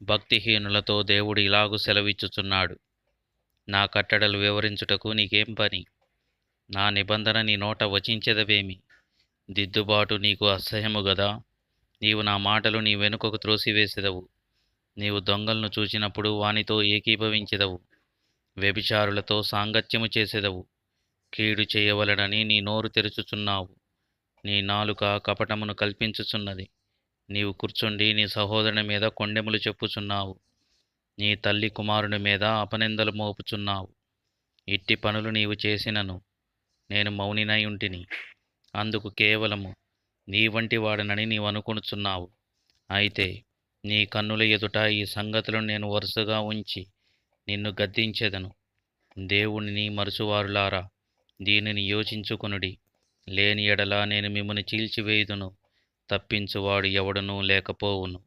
భక్తిహీనులతో దేవుడు ఇలాగు సెలవిచ్చుచున్నాడు. నా కట్టడలు వివరించుటకు నీకేం పని? నా నిబంధన నీ నోట వచించెదవేమి? దిద్దుబాటు నీకు అసహ్యము గదా? నీవు నా మాటలు నీ వెనుకకు త్రోసివేసెదవు. నీవు దొంగలను చూచినప్పుడు వానితో ఏకీభవించెదవు. వ్యభిచారులతో సాంగత్యము చేసెదవు. కీడు చేయవలెనని నీ నోరు తెరుచుచున్నావు. నీ నాలుక కపటమును కల్పించుచున్నది. నీవు కూర్చుండి నీ సహోదరుని మీద కొండెములు చెప్పుచున్నావు. నీ తల్లి కుమారుని మీద అపనిందలు మోపుచున్నావు. ఇట్టి పనులు నీవు చేసినను నేను మౌనినై ఉంటిని. అందుకు కేవలము నీ వంటి వాడనని నీవు అనుకొనుచున్నావు. అయితే నీ కన్నుల ఎదుట ఈ సంగతులను నేను వరుసగా ఉంచి నిన్ను గద్దించెదను. దేవునిని మరుచువారులారా, దీనిని యోచించుకొనుడి. లేని ఎడల నేను మిమ్మల్ని చీల్చివేయుదును. తప్పించువాడు ఎవడునూ లేకపోవును.